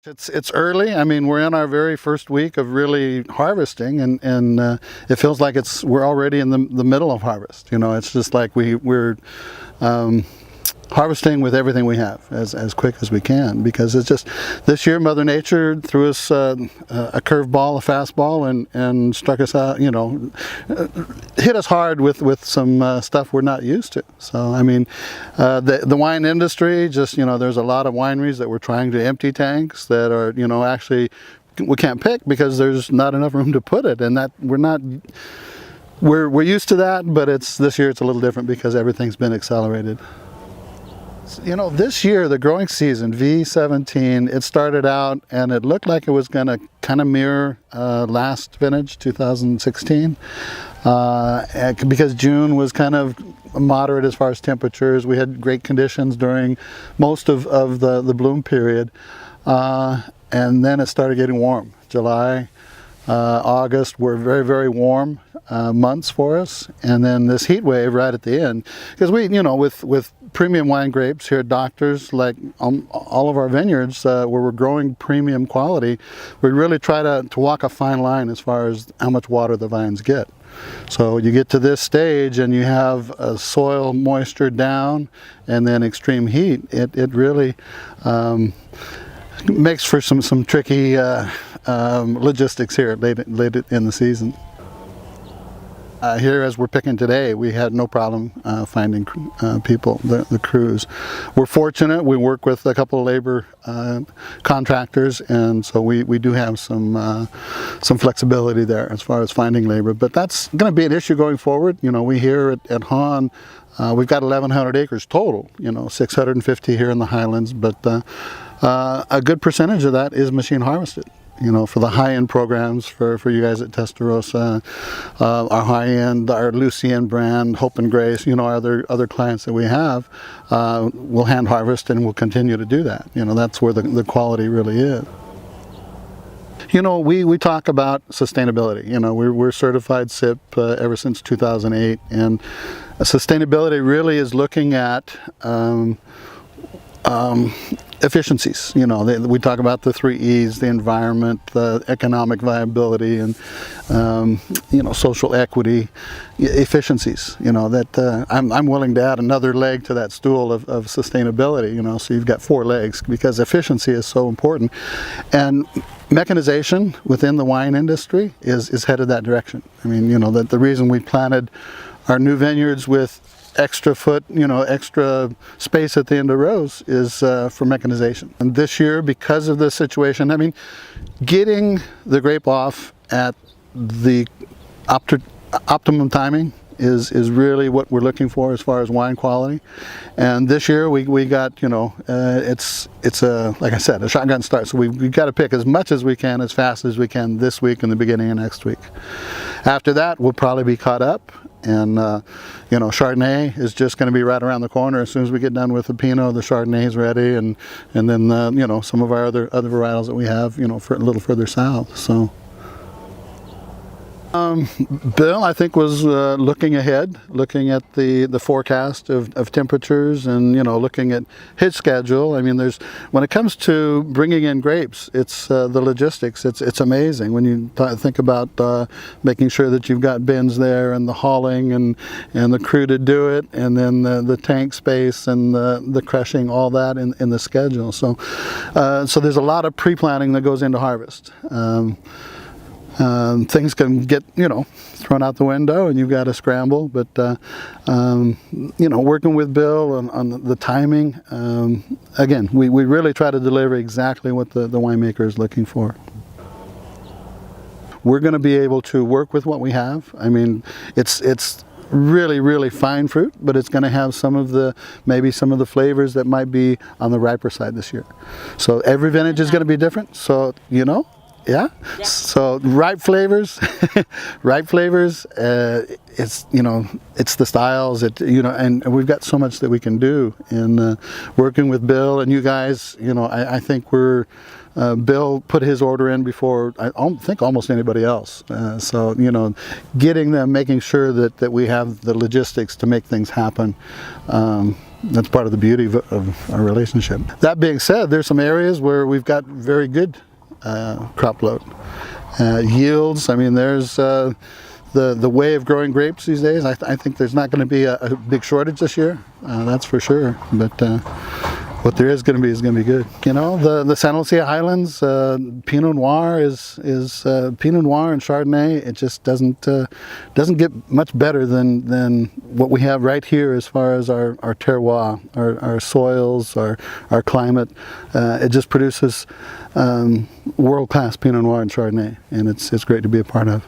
It's early. I mean, we're in our very first week of really harvesting, and it feels like we're already in the middle of harvest. You know, it's just like we're harvesting with everything we have as quick as we can, because it's just this year Mother Nature threw us a curveball, a fastball, and struck us out. You know, hit us hard with some stuff we're not used to. So I mean, the wine industry, just, you know, there's a lot of wineries that we're trying to empty tanks that are, you know, actually we can't pick because there's not enough room to put it, and that we're used to that, but this year it's a little different because everything's been accelerated. You know, this year, the growing season, V17, it started out and it looked like it was going to kind of mirror last vintage, 2016, because June was kind of moderate as far as temperatures. We had great conditions during most of the bloom period, and then it started getting warm. July, August were very, very warm months for us, and then this heat wave right at the end, because we, you know, with premium wine grapes here at Doctors, like all of our vineyards where we're growing premium quality, we really try to walk a fine line as far as how much water the vines get. So you get to this stage and you have soil moisture down and then extreme heat. It really makes for some tricky logistics here late in the season. Here, as we're picking today, we had no problem finding people, the crews. We're fortunate. We work with a couple of labor contractors, and so we do have some flexibility there as far as finding labor. But that's going to be an issue going forward. You know, we here at Hahn, we've got 1,100 acres total. You know, 650 here in the Highlands, but a good percentage of that is machine harvested. You know, for the high-end programs, for you guys at Testarossa, our high-end, our Lucia brand, Hope and Grace, you know, other clients that we have, will hand harvest and will continue to do that. You know, that's where the quality really is. You know, we talk about sustainability. You know, we're certified SIP ever since 2008, and sustainability really is looking at efficiencies. You know, we talk about the 3 E's: the environment, the economic viability, and you know, social equity, efficiencies. You know, that I'm willing to add another leg to that stool of sustainability. You know, so you've got 4 legs, because efficiency is so important, and mechanization within the wine industry is headed that direction. I mean, you know, that the reason we planted our new vineyards with extra space at the end of rows is for mechanization. And this year, because of the situation, I mean, getting the grape off at the optimum timing is really what we're looking for as far as wine quality. And this year we got, you know, it's a, like I said, a shotgun start. So we got to pick as much as we can, as fast as we can this week and the beginning of next week. After that, we'll probably be caught up. And you know, Chardonnay is just going to be right around the corner. As soon as we get done with the Pinot, the Chardonnay is ready, and then you know, some of our other varietals that we have, you know, for a little further south. So Bill, I think, was looking ahead, looking at the forecast of temperatures, and, you know, looking at his schedule. I mean, when it comes to bringing in grapes, it's the logistics. It's amazing when you think about making sure that you've got bins there, and the hauling, and the crew to do it, and then the tank space and the crushing, all that in the schedule. So there's a lot of pre-planning that goes into harvest. Things can get, you know, thrown out the window and you've got to scramble, but you know, working with Bill on the timing, again, we really try to deliver exactly what the winemaker is looking for. We're going to be able to work with what we have. I mean, it's really, really fine fruit, but it's going to have maybe some of the flavors that might be on the riper side this year. So every vintage is going to be different. So, you know, yeah. So ripe flavors, it's, you know, it's the styles, you know, and we've got so much that we can do in working with Bill and you guys. You know, I think Bill put his order in before I think almost anybody else. So, you know, getting them, making sure that we have the logistics to make things happen. that's part of the beauty of our relationship. That being said, there's some areas where we've got very good crop load. Yields, I mean, there's the way of growing grapes these days. I think there's not going to be a big shortage this year, that's for sure. But what there is going to be good. You know, the Santa Lucia Highlands, Pinot Noir is Pinot Noir and Chardonnay. It just doesn't get much better than what we have right here as far as our terroir, our soils, our climate. It just produces world-class Pinot Noir and Chardonnay, and it's great to be a part of.